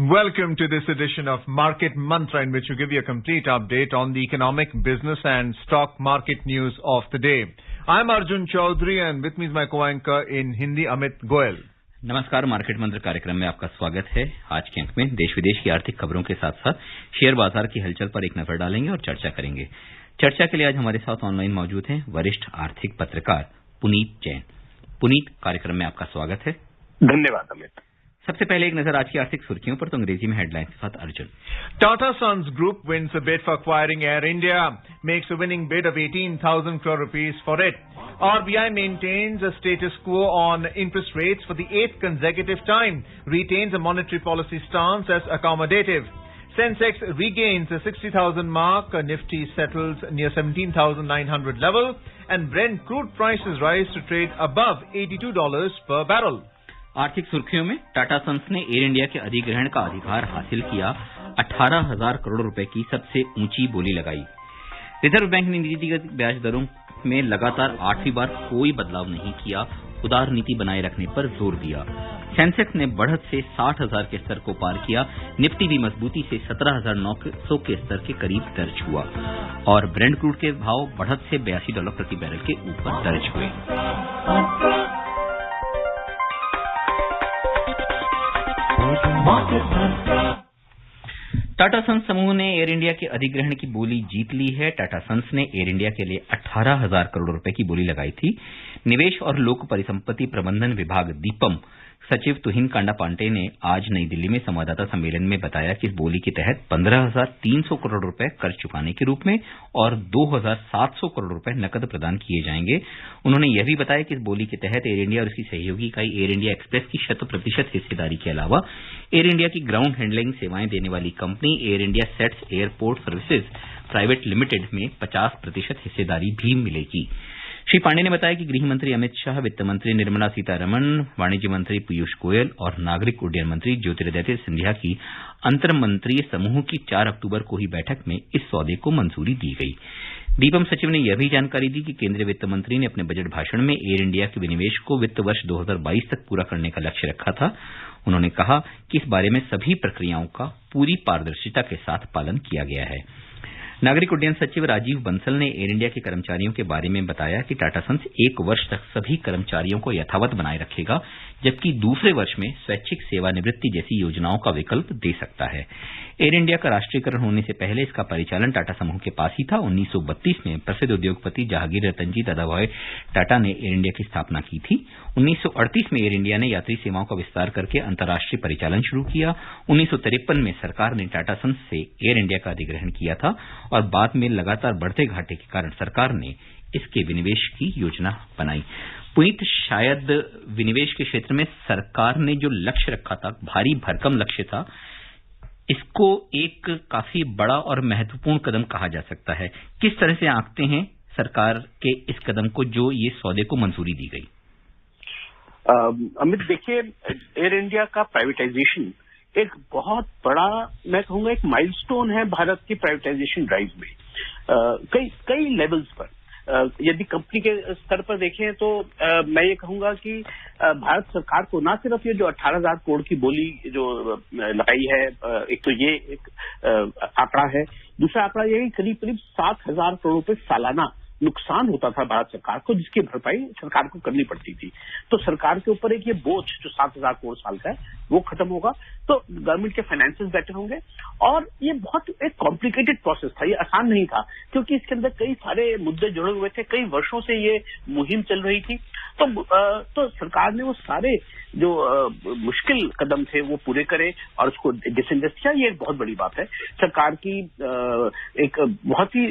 Welcome to this edition of Market Mantra, in which we give you a complete update on the economic, business and stock market news of the day. I'm Arjun Chaudhary and with me is my co-anchor in Hindi, Amit Goel. नमस्कार, market मंत्र कार्यक्रम में आपका स्वागत है। आज के अंक में देश विदेश की आर्थिक खबरों के साथ साथ शेयर बाजार की हलचल पर एक नजर डालेंगे और चर्चा करेंगे। चर्चा के लिए आज हमारे साथ ऑनलाइन मौजूद हैं वरिष्ठ आर्थिक पत्रकार पुनीत जैन। पुनीत, कार्यक्रम में आपका स्वागत है। धन्यवाद अमित। सबसे पहले एक नजर आज की आर्थिक सुर्खियों पर, तो अंग्रेजी में हेडलाइन के साथ Arjun. Tata Sons Group wins a bid for acquiring Air India, makes a winning bid of 18,000 crore rupees for it. RBI maintains a status quo on interest rates for the 8th consecutive time, retains a monetary policy stance as accommodative. Sensex regains the 60,000 mark, Nifty settles near 17,900 level, and Brent crude prices rise to trade above $82 per barrel. आर्थिक सुर्खियों में Tata sons ने air India के अधिग्रहण का अधिकार हासिल किया, 18,000 करोड़ रुपए की सबसे ऊंची बोली लगाई। रिजर्व बैंक ने नीतिगत ब्याज दरों में लगातार 8वीं बार कोई बदलाव नहीं किया, उदार नीति बनाए रखने पर जोर दिया। सेंसेक्स ने बढ़त से 60,000 के स्तर को पार किया, निफ्टी भी मजबूती से 17,900 के स्तर के करीब दर्ज हुआ और ब्रेंट क्रूड के भाव बढ़त से $82 प्रति बैरल के ऊपर दर्ज हुए। टाटा सन्स समूह ने एयर इंडिया के अधिग्रहण की बोली जीत ली है। टाटा सन्स ने एयर इंडिया के लिए 18,000 करोड़ रुपए की बोली लगाई थी। निवेश और लोक परिसंपत्ति प्रबंधन विभाग दीपम सचिव तुहिन कांडा पांडे ने आज नई दिल्ली में संवाददाता सम्मेलन में बताया कि इस बोली के तहत 15,300 करोड़ रुपए कर्ज चुकाने के रूप में और 2,700 करोड़ रुपए नकद प्रदान किए जाएंगे। उन्होंने यह भी बताया कि इस बोली के तहत एयर इंडिया और उसकी सहयोगी इकाई एयर इंडिया एक्सप्रेस की 100% हिस्सेदारी के अलावा एयर इंडिया की ग्राउंड हैंडलिंग सेवाएं देने वाली company air India sets airport services private limited में 50% हिस्सेदारी भी मिलेगी। श्री पांडे ने बताया कि गृह मंत्री अमित शाह, वित्त मंत्री निर्मला सीतारमण, वाणिज्य मंत्री पीयूष गोयल और नागरिक उड्डयन मंत्री ज्योतिरादित्य सिंधिया की अंतर मंत्रीय समूह की 4 अक्टूबर को ही बैठक में इस सौदे को मंजूरी दी गई। दीपम सचिव ने यह भी जानकारी दी कि केंद्रीय वित्त मंत्री ने अपने बजट भाषण में एयर इंडिया के विनिवेश को वित्त वर्ष 2022 तक पूरा करने का लक्ष्य रखा था। उन्होंने कहा कि इस बारे में सभी प्रक्रियाओं का पूरी पारदर्शिता के साथ पालन किया गया है। नागरिक उड्डयन सचिव राजीव बंसल ने एयर इंडिया के कर्मचारियों के बारे में बताया कि टाटा सन्स 1 वर्ष तक सभी कर्मचारियों को यथावत बनाए रखेगा, जबकि दूसरे वर्ष में स्वैच्छिक सेवानिवृत्ति जैसी योजनाओं का विकल्प दे सकता है। एयर इंडिया का राष्ट्रीयकरण होने से पहले इसका परिचालन टाटा समूह के पास ही था। 1932 में प्रसिद्ध उद्योगपति जहांगीर रतनजी दादाभाई टाटा ने एयर इंडिया की स्थापना की थी। 1938 में एयर इंडिया ने यात्री सेवाओं का विस्तार करके अंतर्राष्ट्रीय परिचालन शुरू किया। 1953 में सरकार ने टाटा सन्स से एयर इंडिया का अधिग्रहण किया था और बाद में लगातार बढ़ते घाटे के कारण सरकार ने इसके विनिवेश की योजना बनाई। पुनीत, शायद विनिवेश के क्षेत्र में सरकार ने जो लक्ष्य रखा था, भारी भरकम लक्ष्य था, इसको एक काफी बड़ा और महत्वपूर्ण कदम कहा जा सकता है। किस तरह से आंकते हैं सरकार के इस कदम को जो ये सौदे को मंजूरी दी गई? अमित, देखिए, एयर इंडिया का प्राइवेटाइजेशन एक बहुत बड़ा, मैं कहूंगा, एक माइलस्टोन है भारत की प्राइवेटाइजेशन ड्राइव में। कई लेवल्स पर यदि कंपनी के स्तर पर देखें तो मैं ये कहूंगा कि भारत सरकार को न सिर्फ ये जो 18,000 करोड़ की बोली जो लगाई है, एक तो ये एक आंकड़ा है, दूसरा आंकड़ा ये है करीब 7,000 करोड़ रुपए सालाना नुकसान होता था भारत सरकार को, जिसकी भरपाई सरकार को करनी पड़ती थी। तो सरकार के ऊपर एक ये बोझ जो 7,000 करोड़ साल का है वो खत्म होगा, तो गवर्नमेंट के फाइनेंसेस बेटर होंगे। और ये बहुत एक कॉम्प्लिकेटेड प्रोसेस था, ये आसान नहीं था, क्योंकि इसके अंदर कई सारे मुद्दे जुड़े हुए थे। कई वर्षों से ये मुहिम चल रही थी। तो सरकार ने वो सारे जो मुश्किल कदम थे वो पूरे करे और उसको डिसइन्वेस्ट किया। ये एक बहुत बड़ी बात है। सरकार की एक बहुत ही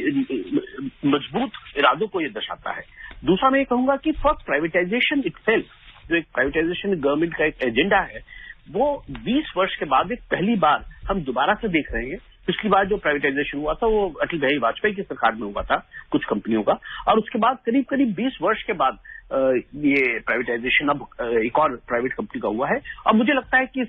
मजबूत इरादों को ये दर्शाता है। दूसरा मैं ये कहूंगा कि फॉर प्राइवेटाइजेशन इटसेल्फ, जो एक प्राइवेटाइजेशन गवर्नमेंट का एक एजेंडा है, वो 20 वर्ष के बाद एक पहली बार हम दोबारा से देख रहे हैं। पिछली बार जो प्राइवेटाइजेशन हुआ था वो अटल बिहारी वाजपेयी की सरकार में हुआ था कुछ कंपनियों का, और उसके बाद करीब करीब 20 वर्ष के बाद ये प्राइवेटाइजेशन अब एक और प्राइवेट कंपनी का हुआ है, और मुझे लगता है कि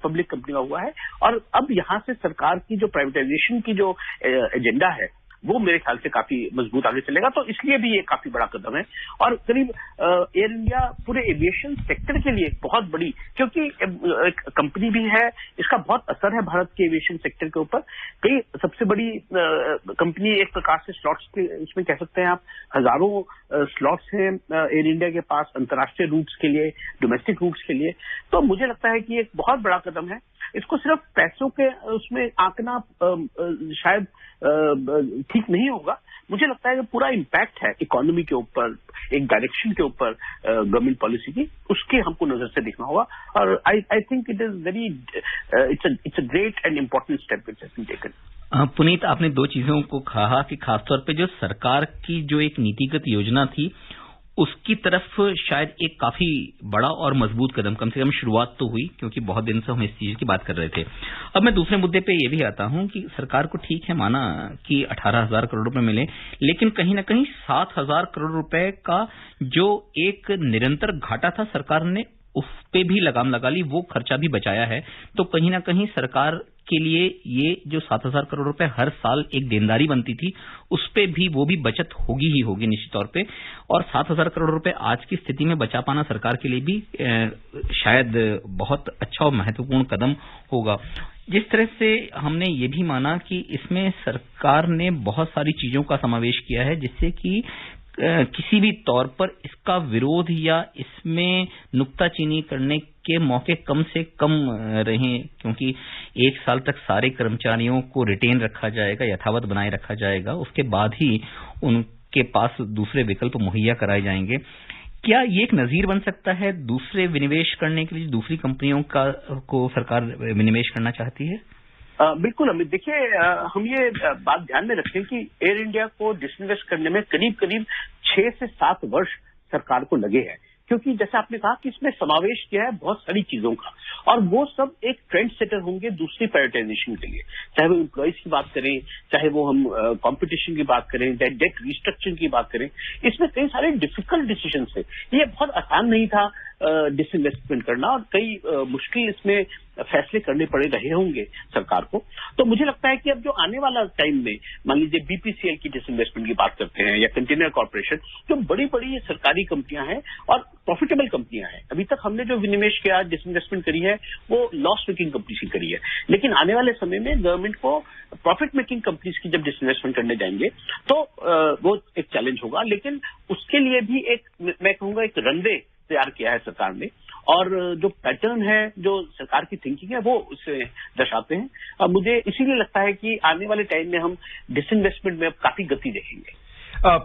पब्लिक कंपनी का हुआ है। और अब यहाँ से सरकार की जो प्राइवेटाइजेशन की जो एजेंडा है वो मेरे ख्याल से काफी मजबूत आगे चलेगा, तो इसलिए भी ये काफी बड़ा कदम है। और करीब एयर इंडिया पूरे एविएशन सेक्टर के लिए एक बहुत बड़ी, क्योंकि एक कंपनी भी है, इसका बहुत असर है भारत के एविएशन सेक्टर के ऊपर। कई सबसे बड़ी कंपनी एक प्रकार से स्लॉट्स के इसमें कह सकते हैं आप, हजारों स्लॉट्स हैं एयर इंडिया के पास अंतर्राष्ट्रीय रूट्स के लिए, डोमेस्टिक रूट्स के लिए। तो मुझे लगता है कि एक बहुत बड़ा कदम है। इसको सिर्फ पैसों के उसमें आंकना शायद ठीक नहीं होगा। मुझे लगता है कि पूरा इम्पैक्ट है इकोनॉमी के ऊपर, एक डायरेक्शन के ऊपर गवर्नमेंट पॉलिसी की, उसके हमको नजर से देखना होगा। और I think it is very it's a great and important step which has been taken. Puneet, आपने दो चीजों को कहा कि खासतौर पे जो सरकार की जो एक नीतिगत योजना थी उसकी तरफ शायद एक काफी बड़ा और मजबूत कदम, कम से कम शुरुआत तो हुई, क्योंकि बहुत दिन से हम इस चीज की बात कर रहे थे। अब मैं दूसरे मुद्दे पे ये भी आता हूं कि सरकार को ठीक है माना कि 18,000 करोड़ रुपए मिले, लेकिन कहीं ना कहीं 7,000 करोड़ रुपए का जो एक निरंतर घाटा था सरकार ने उस पे भी लगाम लगा ली, वो खर्चा भी बचाया है। तो कहीं ना कहीं सरकार के लिए ये जो 7,000 करोड़ रुपए हर साल एक देनदारी बनती थी, उस पे भी वो भी बचत होगी ही होगी निश्चित तौर पे। और 7,000 करोड़ रुपए आज की स्थिति में बचा पाना सरकार के लिए भी शायद बहुत अच्छा और महत्वपूर्ण कदम होगा। जिस तरह से हमने ये भी माना कि इसमें सरकार ने बहुत सारी चीजों का समावेश किया है जिससे कि किसी भी तौर पर इसका विरोध या इसमें नुक्ताचीनी करने के मौके कम से कम रहें, क्योंकि एक साल तक सारे कर्मचारियों को रिटेन रखा जाएगा, यथावत बनाए रखा जाएगा, उसके बाद ही उनके पास दूसरे विकल्प मुहैया कराए जाएंगे। क्या ये एक नजीर बन सकता है दूसरे विनिवेश करने के लिए, दूसरी कंपनियों को सरकार विनिवेश करना चाहती है? बिल्कुल अमित, देखिए हम ये बात ध्यान में रखें कि एयर इंडिया को डिसइन्वेस्ट करने में करीब करीब 6 से 7 वर्ष सरकार को लगे हैं, क्योंकि जैसे आपने कहा कि इसमें समावेश किया है बहुत सारी चीजों का, और वो सब एक ट्रेंड सेटर होंगे दूसरी प्राइवेटाइजेशन के लिए, चाहे वो एम्प्लॉयज की बात करें, चाहे वो हम कंपटीशन की बात करें, डेट रिस्ट्रक्चरिंग की बात करें। इसमें कई सारे डिफिकल्ट डिसीजन थे, ये बहुत आसान नहीं था डिसइन्वेस्टमेंट करना, और कई मुश्किल इसमें फैसले करने पड़े रहे होंगे सरकार को। तो मुझे लगता है कि अब जो आने वाला टाइम में, मान लीजिए बीपीसीएल की डिसइन्वेस्टमेंट की बात करते हैं या कंटेनर कॉर्पोरेशन, जो बड़ी बड़ी सरकारी कंपनियां हैं और प्रॉफिटेबल कंपनियां हैं। अभी तक हमने जो विनिवेश किया, डिसइन्वेस्टमेंट करी है, वो लॉस मेकिंग कंपनीज की करी है, लेकिन आने वाले समय में गवर्नमेंट को प्रॉफिट मेकिंग कंपनीज की जब डिसइन्वेस्टमेंट करने जाएंगे तो वो एक चैलेंज होगा। लेकिन उसके लिए भी एक, मैं कहूंगा, एक रनवे तैयार किया है सरकार ने, और जो पैटर्न है, जो सरकार की थिंकिंग है, वो उसे दर्शाते हैं। अब मुझे इसीलिए लगता है कि आने वाले टाइम में हम डिसइन्वेस्टमेंट में अब काफी गति देखेंगे।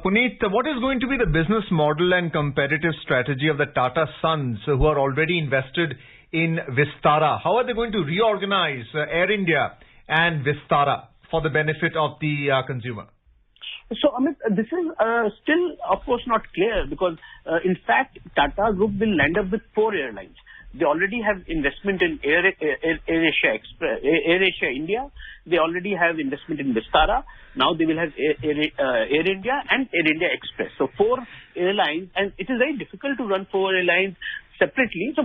Puneet, what is going to be the business model and competitive strategy of the Tata Sons who are already invested in Vistara? How are they going to reorganize Air India and Vistara for the benefit of the consumer? So, Amit, this is still, of course, not clear because, in fact, Tata Group will land up with 4 airlines. They already have investment in Air Asia India. They already have investment in Vistara. Now they will have Air India and Air India Express. So 4 airlines, and it is very difficult to run 4 airlines separately. So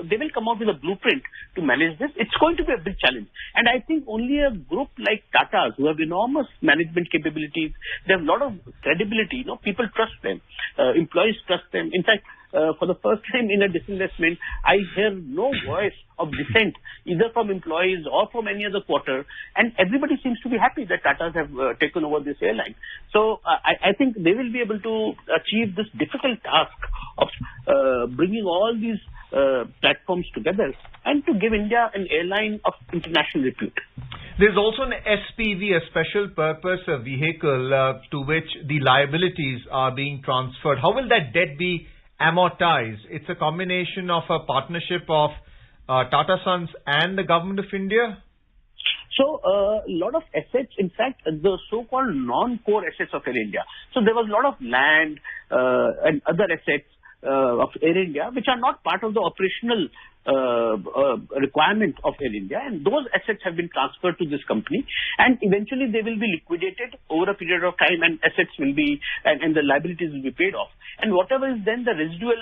they will come out with a blueprint to manage this. It's going to be a big challenge. And I think only a group like Tata's, who have enormous management capabilities, they have a lot of credibility. People trust them. Employees trust them. In fact, for the first time in a disinvestment, I hear no voice of dissent, either from employees or from any other quarter. And everybody seems to be happy that Tatas have taken over this airline. So I think they will be able to achieve this difficult task of bringing all these platforms together and to give India an airline of international repute. There's also an SPV, a special purpose vehicle, to which the liabilities are being transferred. How will that debt be amortized? It's a combination of a partnership of Tata Sons and the Government of India? So, a lot of assets, in fact, the so-called non-core assets of Air India. So, there was a lot of land and other assets of Air India, which are not part of the operational requirement of Air India, and those assets have been transferred to this company, and eventually they will be liquidated over a period of time, and assets will be, and the liabilities will be paid off. And whatever is then the residual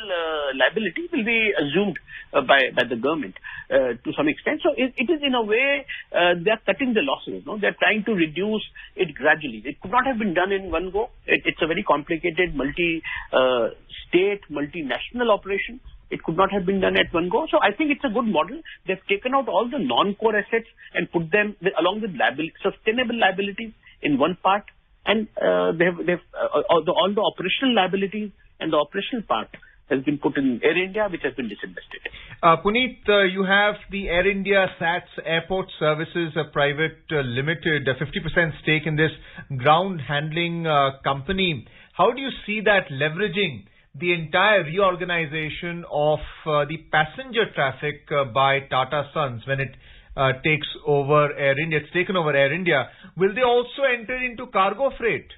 liability will be assumed by the government to some extent. So it is in a way they are cutting the losses. No, they are trying to reduce it gradually. It could not have been done in one go. It's a very complicated multi-state, multinational operation. It could not have been done at one go. So I think it's a good model. They've taken out all the non-core assets and put them along with sustainable liabilities in one part, and they've all the operational liabilities and the operational part has been put in Air India, which has been disinvested. Puneet, you have the Air India SATS Airport Services Private Limited, a 50% stake in this ground handling company. How do you see that leveraging the entire reorganization of the passenger traffic by Tata Sons when it takes over Air India? It's taken over Air India. Will they also enter into cargo freight?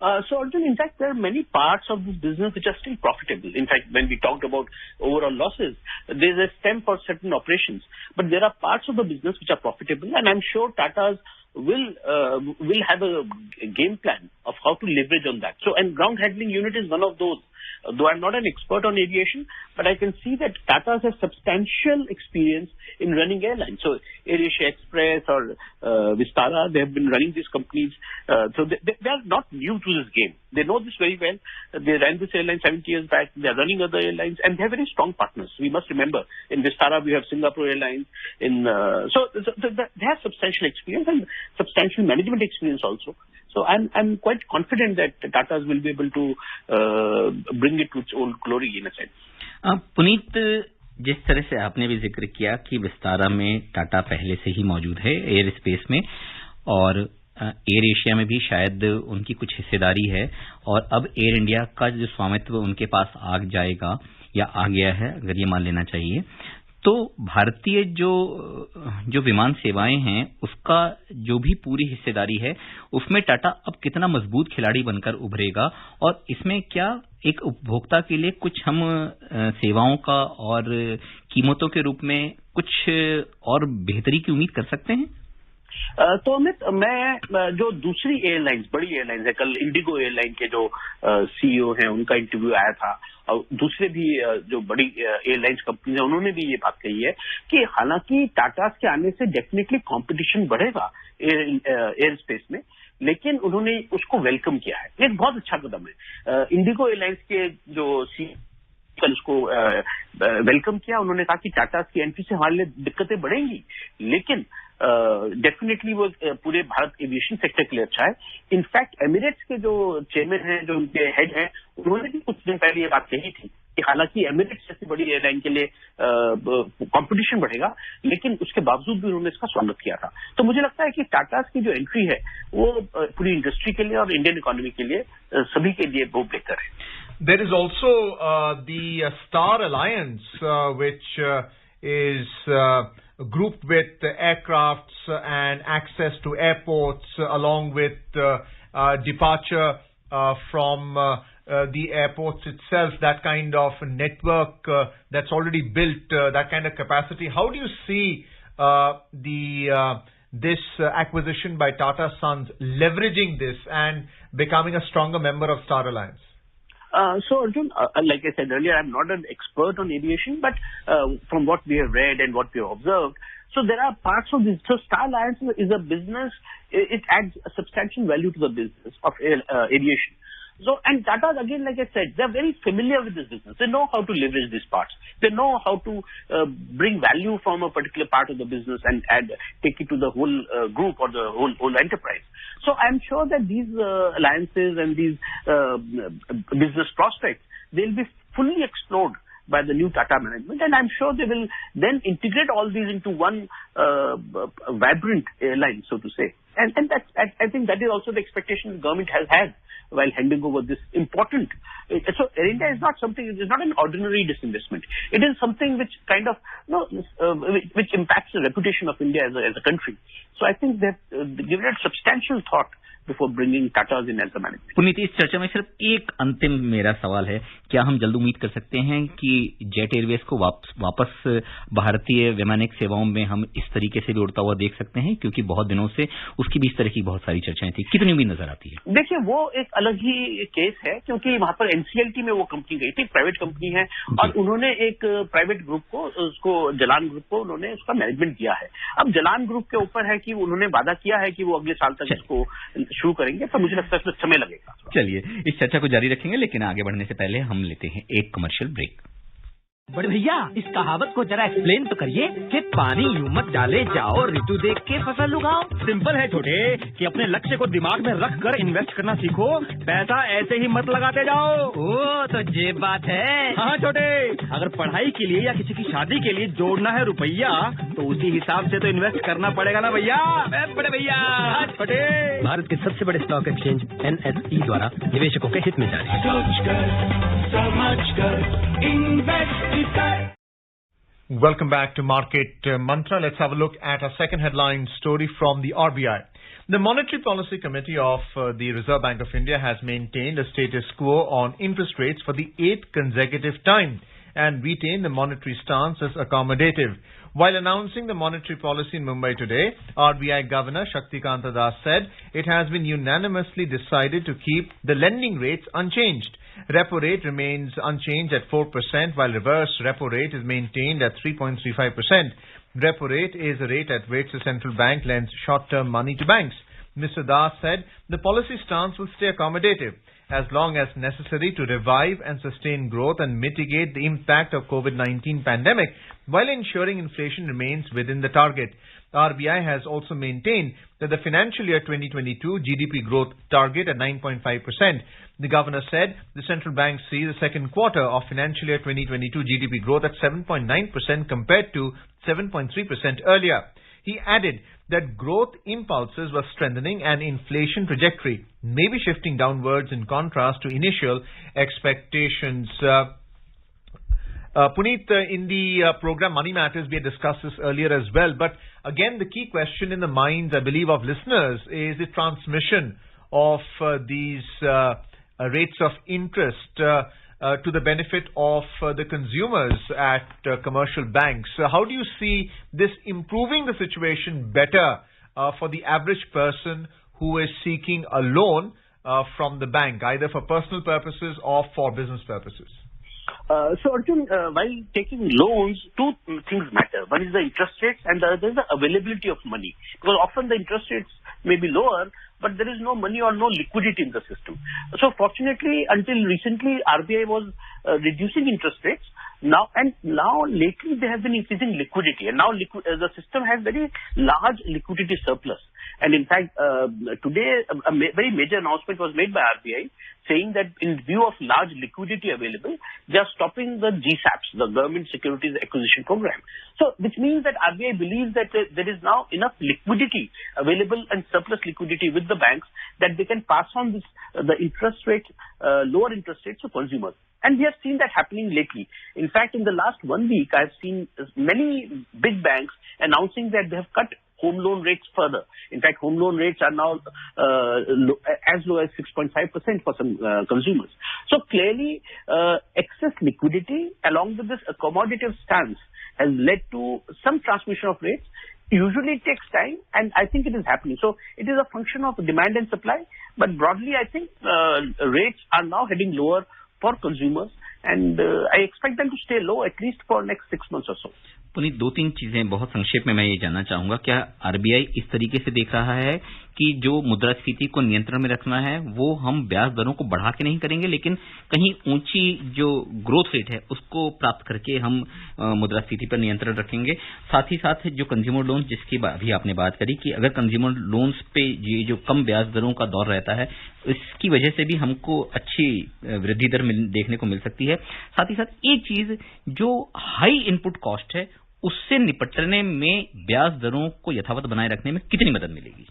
So, Arjun, in fact, there are many parts of this business which are still profitable. In fact, when we talked about overall losses, there's a stem for certain operations. But there are parts of the business which are profitable, and I'm sure Tata's will have a game plan of how to leverage on that. So, and ground handling unit is one of those. Though I'm not an expert on aviation, but I can see that Tata's has substantial experience in running airlines. So AirAsia Express or Vistara, they have been running these companies. So they are not new to this game. They know this very well. They ran this airline 70 years back. They are running other airlines, and they have very strong partners. We must remember, in Vistara we have Singapore Airlines. So they have substantial experience and substantial management experience also. So I'm quite confident that Tata's will be able to bring it to its own glory in a sense. Puneet, जिस तरह से आपने भी जिक्र किया कि विस्तारा में टाटा पहले से ही मौजूद है एयर स्पेस में, और एयर एशिया में भी शायद उनकी कुछ हिस्सेदारी है, और अब एयर इंडिया का जो स्वामित्व उनके पास आ जाएगा या आ गया है, अगर ये मान लेना चाहिए, तो भारतीय जो विमान सेवाएं हैं उसका जो भी पूरी हिस्सेदारी है उसमें टाटा अब कितना मजबूत खिलाड़ी बनकर उभरेगा, और इसमें क्या एक उपभोक्ता के लिए कुछ हम सेवाओं का और कीमतों के रूप में कुछ और बेहतरी की उम्मीद कर सकते हैं? तो अमित, मैं जो दूसरी एयरलाइंस, बड़ी एयरलाइंस है, कल इंडिगो एयरलाइन के जो सीईओ हैं उनका इंटरव्यू आया था, और दूसरे भी जो बड़ी एयरलाइंस कंपनी है उन्होंने भी ये बात कही है कि हालांकि टाटा के आने से डेफिनेटली कंपटीशन बढ़ेगा एयर स्पेस में, लेकिन उन्होंने उसको वेलकम किया है। ये बहुत अच्छा कदम है। इंडिगो एयरलाइंस के जो कल उसको वेलकम किया, उन्होंने कहा कि टाटा की एंट्री से हमारे लिए दिक्कतें बढ़ेंगी, लेकिन डेफिनेटली वो पूरे भारत एविएशन सेक्टर के लिए अच्छा है। इनफैक्ट एमिरेट्स के जो चेयरमैन हैं, जो उनके हेड हैं, उन्होंने भी कुछ दिन पहले ये बात कही थी कि हालांकि एमिरेट्स जैसी बड़ी एयरलाइन के लिए कंपटीशन बढ़ेगा, लेकिन उसके बावजूद भी उन्होंने इसका स्वागत किया था। तो मुझे लगता है कि टाटा की जो एंट्री है वो पूरी इंडस्ट्री के लिए और इंडियन इकोनॉमी के लिए सभी के लिए बहुत बेहतर है। There is also the Star Alliance, which is grouped with aircrafts and access to airports, along with departure from the airports itself, that kind of network that's already built, that kind of capacity. How do you see this acquisition by Tata Sons leveraging this and becoming a stronger member of Star Alliance? So Arjun, like I said earlier, I'm not an expert on aviation, but from what we have read and what we have observed, so there are parts of this. So Star Alliance is a business, it adds a substantial value to the business of aviation. So, and Tata, again, like I said, they're very familiar with this business. They know how to leverage these parts. They know how to bring value from a particular part of the business and take it to the whole group or the whole enterprise. So I'm sure that these alliances and these business prospects, they'll be fully explored by the new Tata management, and I'm sure they will then integrate all these into one vibrant airline, so to say. And that, I think that is also the expectation the government has had while handing over this important. So Air India is not something, it is not an ordinary disinvestment. It is something which kind of, which impacts the reputation of India as a country. So I think that given it substantial thought before bringing Tatas in as a management. Puneet, इस चर्चा में सिर्फ एक अंतिम मेरा सवाल है, क्या हम जल्द उम्मीद कर सकते हैं कि जेट एयरवेज को वापस भारतीय वैमानिक सेवाओं में हम इस तरीके से भी उड़ता हुआ देख सकते हैं, क्योंकि बहुत दिनों से उसकी भी इस तरह की बहुत सारी चर्चाएं थी, कितनी उम्मीद नजर आती है? देखिए, वो एक अलग ही केस है, क्योंकि वहां पर एनसीएलटी में वो कंपनी गई थी, प्राइवेट कंपनी है, और उन्होंने एक प्राइवेट ग्रुप को, उसको जलान ग्रुप को उन्होंने उसका मैनेजमेंट दिया है। अब जलान ग्रुप के ऊपर है कि उन्होंने वादा किया है कि वो अगले साल तक इसको शुरू करेंगे, तो मुझे लगता है इसमें समय लगेगा। चलिए, इस चर्चा को जारी रखेंगे, लेकिन आगे बढ़ने से पहले हम लेते हैं एक कमर्शियल ब्रेक। बड़े भैया, इस कहावत को जरा एक्सप्लेन तो करिए कि पानी यूं मत डाले जाओ, ऋतु देख के फसल उगाओ। सिंपल है छोटे, कि अपने लक्ष्य को दिमाग में रख कर इन्वेस्ट करना सीखो, पैसा ऐसे ही मत लगाते जाओ। ओ, तो ये बात है। हाँ छोटे, अगर पढ़ाई के लिए या किसी की शादी के लिए जोड़ना है रुपया, तो उसी हिसाब से तो इन्वेस्ट करना पड़ेगा ना भैया। बड़े भैया, छोटे, भारत के सबसे बड़े स्टॉक एक्सचेंज NSE द्वारा निवेशकों के हित में जारी। Welcome back to Market Mantra. Let's have a look at our second headline story from the RBI. The Monetary Policy Committee of the Reserve Bank of India has maintained a status quo on interest rates for the 8th consecutive time and retained the monetary stance as accommodative. While announcing the monetary policy in Mumbai today, RBI Governor Shaktikanta Das said it has been unanimously decided to keep the lending rates unchanged. Repo rate remains unchanged at 4%, while reverse repo rate is maintained at 3.35%. Repo rate is a rate at which the central bank lends short-term money to banks. Mr. Das said the policy stance will stay accommodative as long as necessary to revive and sustain growth and mitigate the impact of COVID-19 pandemic while ensuring inflation remains within the target. RBI has also maintained that the financial year 2022 GDP growth target at 9.5%. The governor said the central bank sees the second quarter of financial year 2022 GDP growth at 7.9% compared to 7.3% earlier. He added that growth impulses were strengthening and inflation trajectory may be shifting downwards in contrast to initial expectations. Puneet, in the program Money Matters, we had discussed this earlier as well. But again, the key question in the minds, I believe, of listeners is the transmission of these rates of interest to the benefit of the consumers at commercial banks. How do you see this improving the situation better for the average person who is seeking a loan from the bank, either for personal purposes or for business purposes? So Arjun, while taking loans, two things matter. One is the interest rates and the other is the availability of money. Because often the interest rates may be lower, but there is no money or no liquidity in the system. So fortunately, until recently, RBI was reducing interest rates. Now lately they have been increasing liquidity, and now the system has very large liquidity surplus. And in fact, today a very major announcement was made by RBI saying that in view of large liquidity available, they are stopping the GSAPs, the Government Securities Acquisition Program. So, which means that RBI believes that there is now enough liquidity available and surplus liquidity with the banks that they can pass on the interest rate, lower interest rates to consumers. And we have seen that happening lately. In fact, in the last 1 week, I have seen many big banks announcing that they have cut home loan rates further. In fact, home loan rates are now as low as 6.5% for some consumers. So clearly, excess liquidity along with this accommodative stance has led to some transmission of rates. Usually it takes time, and I think it is happening. So it is a function of demand and supply. But broadly, I think rates are now heading lower for consumers, and I expect them to stay low at least for next 6 months or so. Puneet, 2-3 चीजें बहुत संक्षेप में मैं ये जानना चाहूंगा। क्या RBI इस तरीके से देख रहा है कि जो मुद्रास्फीति को नियंत्रण में रखना है वो हम ब्याज दरों को बढ़ा के नहीं करेंगे, लेकिन कहीं ऊंची जो ग्रोथ रेट है उसको प्राप्त करके हम मुद्रास्फीति पर नियंत्रण रखेंगे? साथ ही साथ जो कंज्यूमर लोन्स जिसकी अभी आपने बात करी कि अगर कंज्यूमर लोन्स पे ये जो कम ब्याज दरों का दौर रहता है, इसकी वजह से भी हमको अच्छी वृद्धि दर देखने को मिल सकती है। साथ ही साथ एक चीज जो हाई इनपुट कॉस्ट है उससे निपटने में ब्याज दरों को यथावत बनाए रखने में कितनी मदद मिलेगी?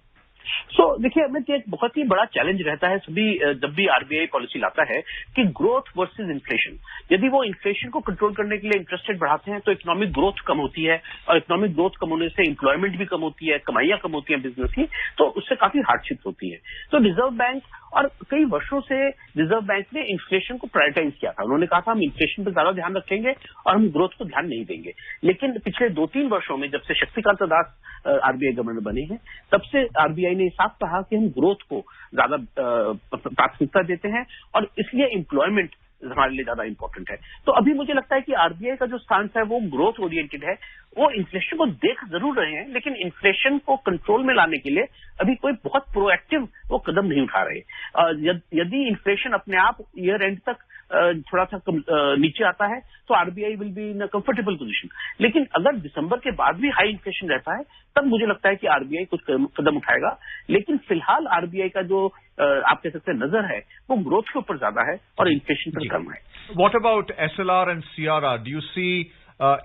देखिए अमित, एक बहुत ही बड़ा चैलेंज रहता है जब भी आरबीआई पॉलिसी लाता है कि ग्रोथ वर्सेस इन्फ्लेशन। यदि वो इन्फ्लेशन को कंट्रोल करने के लिए इंटरेस्ट रेट बढ़ाते हैं तो इकोनॉमिक ग्रोथ कम होती है, और इकोनॉमिक ग्रोथ कम होने से एम्प्लॉयमेंट भी कम होती है, कमाइयां कम होती हैं बिजनेस की, तो उससे काफी हार्डशिप होती है। तो रिजर्व बैंक और कई वर्षों से रिजर्व बैंक ने इन्फ्लेशन को प्रायोरिटाइज किया था। उन्होंने कहा था हम इन्फ्लेशन पर ज्यादा ध्यान रखेंगे और हम ग्रोथ को ध्यान नहीं देंगे। लेकिन पिछले 2-3 वर्षों में जब से शक्तिकांत दास आरबीआई गवर्नर बने हैं, तब से आरबीआई ने साफ कहा कि हम ग्रोथ को ज्यादा प्राथमिकता देते हैं और इसलिए एम्प्लॉयमेंट हमारे लिए ज्यादा इंपॉर्टेंट है। तो अभी मुझे लगता है कि आरबीआई का जो स्टांस है वो ग्रोथ ओरिएंटेड है। वो इन्फ्लेशन को देख जरूर रहे हैं, लेकिन इन्फ्लेशन को कंट्रोल में लाने के लिए अभी कोई बहुत प्रोएक्टिव वो कदम नहीं उठा रहे। यदि इन्फ्लेशन अपने आप ईयर एंड तक थोड़ा सा नीचे आता है तो RBI will be in a comfortable position. लेकिन अगर दिसंबर के बाद भी हाई इन्फ्लेशन रहता है तब मुझे लगता है कि आरबीआई कुछ कदम उठाएगा। लेकिन फिलहाल आरबीआई का जो आप कह सकते हैं नजर है वो ग्रोथ के ऊपर ज्यादा है और इन्फ्लेशन पर कम है। What about SLR and CRR? Do you see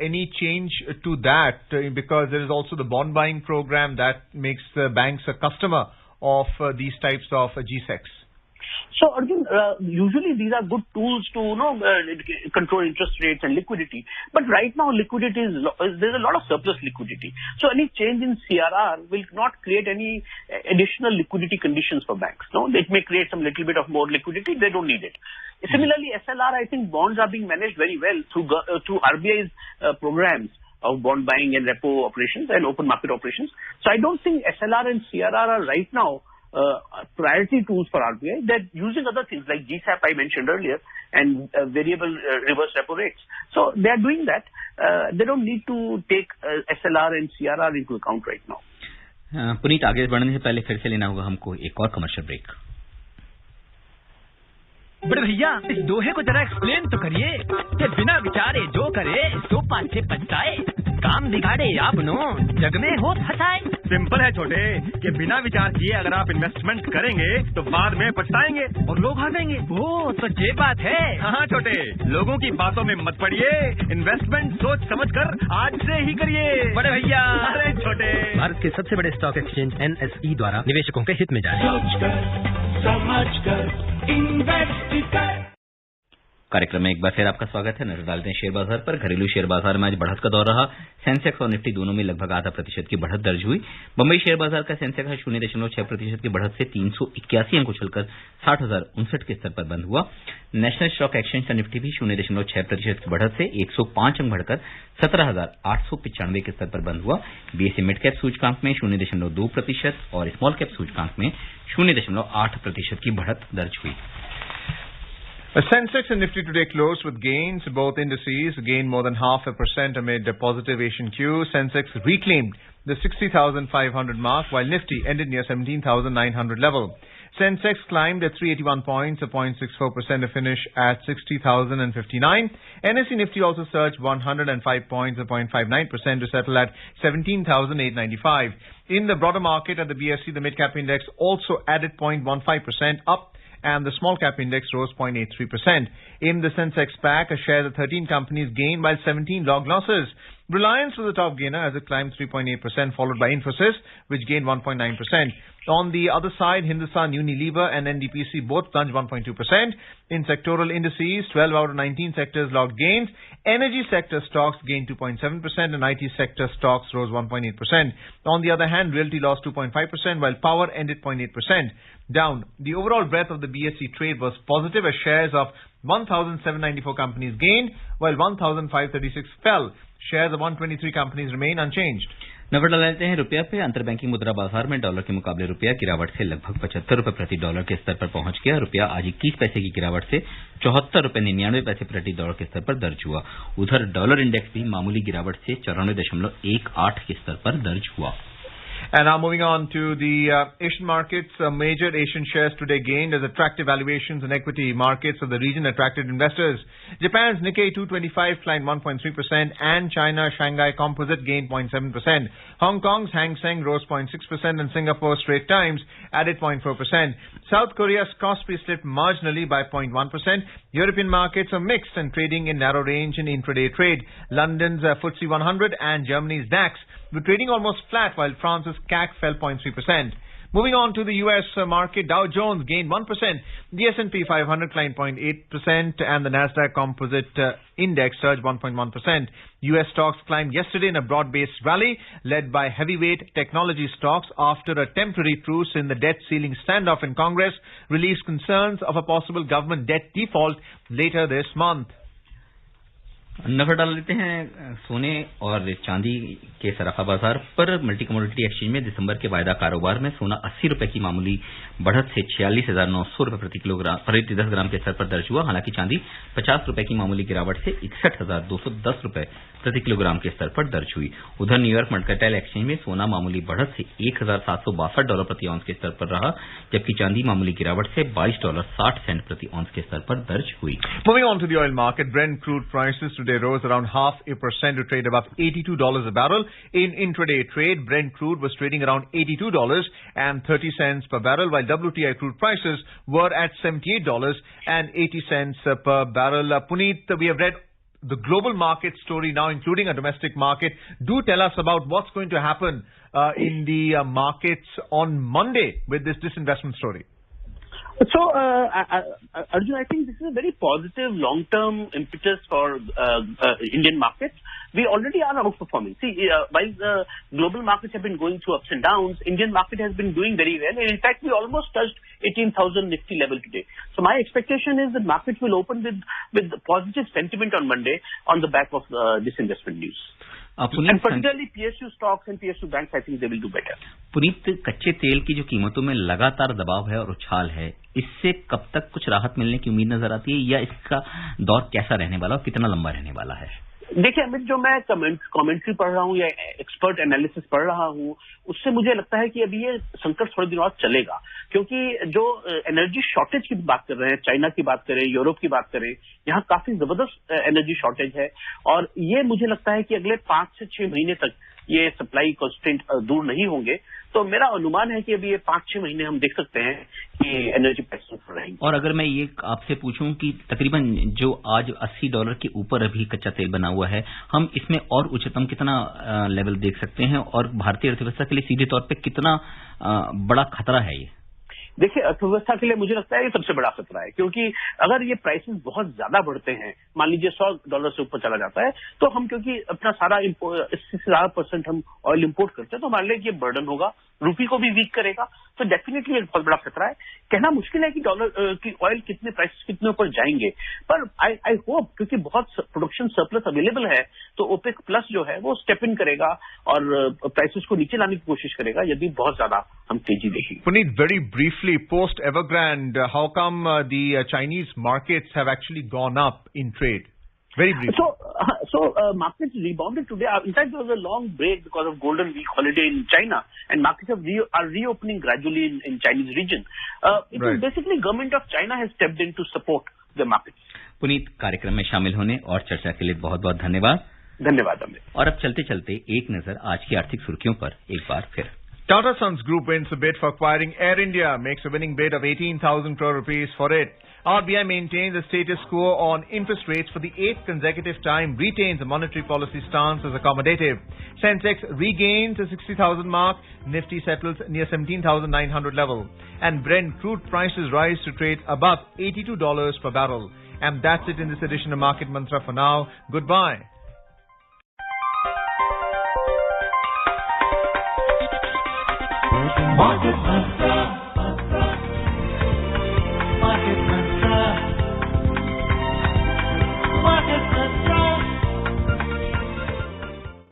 any change to that? Because there is also the bond buying program that makes the banks a customer of these types of GSECs. So Arjun, usually these are good tools to control interest rates and liquidity. But right now liquidity there's a lot of surplus liquidity. So any change in CRR will not create any additional liquidity conditions for banks. No, it may create some little bit of more liquidity. They don't need it. Similarly, SLR, I think bonds are being managed very well through RBI's programs of bond buying and repo operations and open market operations. So I don't think SLR and CRR are right now priority tools for RBI. They're using other things like GSAP I mentioned earlier and variable reverse repo rates. So they're doing that. They don't need to take SLR and CRR into account right now. Puneet, आगे बढ़ने से पहले फिर से लेना होगा हमको एक और कमर्शियल ब्रेक। बड़े भैया, इस दोहे को जरा एक्सप्लेन तो करिए कि बिना विचारे जो करे सो पाछे पछताए, काम बिगाड़े या बनो जग में हो फसाए। सिंपल है छोटे कि बिना विचार किए अगर आप इन्वेस्टमेंट करेंगे तो बाद में पछताएंगे और लोग हारेंगे। ओ तो ये बात है। हाँ छोटे, लोगों की बातों में मत पड़िए, इन्वेस्टमेंट सोच समझ कर आज से ही करिए। बड़े भैया, अरे छोटे, भारत के सबसे बड़े स्टॉक एक्सचेंज NSE द्वारा निवेशकों के हित में कार्यक्रम में एक बार फिर आपका स्वागत है। नजर डालते हैं शेयर बाजार पर। घरेलू शेयर बाजार में आज बढ़त का दौर रहा। सेंसेक्स और निफ्टी दोनों में लगभग 0.5% की बढ़त दर्ज हुई। बंबई शेयर बाजार का सेंसेक्स 0.6% की बढ़त से 381 अंक उछलकर 60,059 के स्तर पर बंद हुआ। नेशनल स्टॉक एक्सचेंज का निफ्टी भी 0.6% की बढ़त से 105 अंक बढ़कर 17,895 के स्तर पर बंद हुआ। बीएसई मिड कैप सूचकांक में 0.2% और स्मॉल कैप सूचकांक में 0.8% की बढ़त दर्ज हुई। The Sensex and Nifty today closed with gains. Both indices gained more than 0.5% amid a positive Asian Q. Sensex reclaimed the 60,500 mark, while Nifty ended near 17,900 level. Sensex climbed at 381 points, a 0.64% to finish at 60,059. NSE Nifty also surged 105 points, a 0.59% to settle at 17,895. In the broader market at the BSE, the mid-cap index also added 0.15% up, and the small cap index rose 0.83%. In the Sensex pack, a share of 13 companies gained while 17 logged losses. Reliance was the top gainer as it climbed 3.8%, followed by Infosys, which gained 1.9%. On the other side, Hindustan Unilever and NDPC both plunged 1.2%. In sectoral indices, 12 out of 19 sectors logged gains. Energy sector stocks gained 2.7% and IT sector stocks rose 1.8%. On the other hand, realty lost 2.5%, while power ended 0.8% down. The overall breadth of the BSE trade was positive as shares of 1,794 companies gained, while 1,536 fell. Shares of 123 companies remain unchanged. नजर डालते हैं रुपया पे। अंतरबैंकिंग मुद्रा बाजार में dollar के मुकाबले रुपया गिरावट से लगभग 75 रुपए प्रति डॉलर के स्तर पर पहुंच गया। रुपया आज 21 पैसे की गिरावट से 74 रुपए 99 पैसे प्रति डॉलर के स्तर पर दर्ज हुआ। उधर डॉलर इंडेक्स भी मामूली गिरावट से 94.18 के स्तर पर दर्ज हुआ। And now moving on to the Asian markets, major Asian shares today gained as attractive valuations in equity markets of the region attracted investors. Japan's Nikkei 225 climbed 1.3% and China Shanghai Composite gained 0.7%. Hong Kong's Hang Seng rose 0.6% and Singapore's Straits Times added 0.4%. South Korea's Kospi slipped marginally by 0.1%. European markets are mixed and trading in narrow range in intraday trade. London's FTSE 100 and Germany's DAX were trading almost flat, while France's CAC fell 0.3%. Moving on to the U.S. market, Dow Jones gained 1%, the S&P 500 climbed 0.8%, and the Nasdaq Composite Index surged 1.1%. U.S. stocks climbed yesterday in a broad-based rally led by heavyweight technology stocks after a temporary truce in the debt ceiling standoff in Congress released concerns of a possible government debt default later this month. नजर डाल लेते हैं सोने और चांदी के सराफा बाजार पर। मल्टी कमोडिटी एक्सचेंज में दिसंबर के वायदा कारोबार में सोना 80 रुपए की मामूली बढ़त से 46,900 रुपए प्रति 10 ग्राम के स्तर पर दर्ज हुआ। हालांकि चांदी 50 रुपए की मामूली गिरावट से 61,210 रुपए प्रति किलोग्राम के स्तर पर दर्ज हुई। उधर न्यूयॉर्क मर्केंटाइल एक्सचेंज में सोना मामूली बढ़त से $1,762 प्रति ऑunce के स्तर पर रहा, जबकि चांदी मामूली गिरावट से $22.60 प्रति ऑunce के स्तर पर दर्ज हुई। Moving on to the oil market, Brent crude prices today rose around 0.5% to trade above $82 a barrel. In intraday trade, Brent crude was trading around $82.30 per barrel, while WTI crude prices were at $78.80 per barrel. Puneet, we have read the global market story now, including a domestic market. Do tell us about what's going to happen in the markets on Monday with this disinvestment story. So, Arjun, I think this is a very positive long-term impetus for Indian markets. We already are outperforming. See, while the global markets have been going through ups and downs, Indian market has been doing very well. And in fact, we almost touched 18,000 Nifty level today. So my expectation is that markets will open with positive sentiment on Monday on the back of this investment news. And particularly PSU stocks and PSU banks, I think they will do better. Puneet, कच्चे तेल की जो कीमतों में लगातार दबाव है और उछाल है, इससे कब तक कुछ राहत मिलने की उम्मीद नजर आती है, या इसका दौर कैसा रहने वाला और कितना लंबा रहने वाला है? देखिए अमित, जो मैं कमेंट्री पढ़ रहा हूँ या एक्सपर्ट एनालिसिस पढ़ रहा हूँ, उससे मुझे लगता है कि अभी ये संकट थोड़े दिनों और चलेगा, क्योंकि जो एनर्जी शॉर्टेज की बात कर रहे हैं, चाइना की बात करें, यूरोप की बात करें, यहाँ काफी जबरदस्त एनर्जी शॉर्टेज है। और ये मुझे लगता है कि अगले 5 से 6 महीने तक ये सप्लाई कंस्ट्रेंट दूर नहीं होंगे। तो मेरा अनुमान है कि अभी ये 5-6 महीने हम देख सकते हैं कि एनर्जी प्राइसेस रहेंगे। और अगर मैं ये आपसे पूछूं कि तकरीबन जो आज $80 के ऊपर अभी कच्चा तेल बना हुआ है, हम इसमें और उच्चतम कितना लेवल देख सकते हैं, और भारतीय अर्थव्यवस्था के लिए सीधे तौर पे कितना बड़ा खतरा है ये? देखिए, अर्थव्यवस्था के लिए मुझे लगता है ये सबसे बड़ा खतरा है, क्योंकि अगर ये प्राइसेस बहुत ज्यादा बढ़ते हैं, मान लीजिए $100 से ऊपर चला जाता है, तो हम क्योंकि अपना सारा 80% हम ऑयल इंपोर्ट करते हैं, तो हमारे लिए ये बर्डन होगा, रूपी को भी वीक करेगा। तो डेफिनेटली एक बहुत बड़ा खतरा है। कहना मुश्किल है कि ऑयल कितने प्राइसेस कितने ऊपर जाएंगे, पर आई होप, क्योंकि बहुत प्रोडक्शन सरप्लस अवेलेबल है, तो ओपेक प्लस जो है वो स्टेप इन करेगा और प्राइसेस को नीचे लाने की कोशिश करेगा यदि बहुत ज्यादा हम तेजी देखेंगे। Puneet, very briefly, post Evergrande, how come the Chinese markets have actually gone up in trade? Very briefly. So markets rebounded today. In fact, there was a long break because of Golden Week holiday in China, and markets are reopening gradually in Chinese region. It is basically government of China has stepped in to support the markets. Puneet, कार्यक्रम में शामिल होने और चर्चा के लिए बहुत बहुत धन्यवाद। धन्यवाद अमित। और अब चलते चलते एक नजर आज की आर्थिक सुर्खियों पर एक बार फिर। Tata Sons Group wins a bid for acquiring Air India, makes a winning bid of 18,000 crore rupees for it. RBI maintains the status quo on interest rates for the 8th consecutive time, retains a monetary policy stance as accommodative. Sensex regains the 60,000 mark, Nifty settles near 17,900 level. And Brent crude prices rise to trade above $82 per barrel. And that's it in this edition of Market Mantra for now. Goodbye. Market Mantra.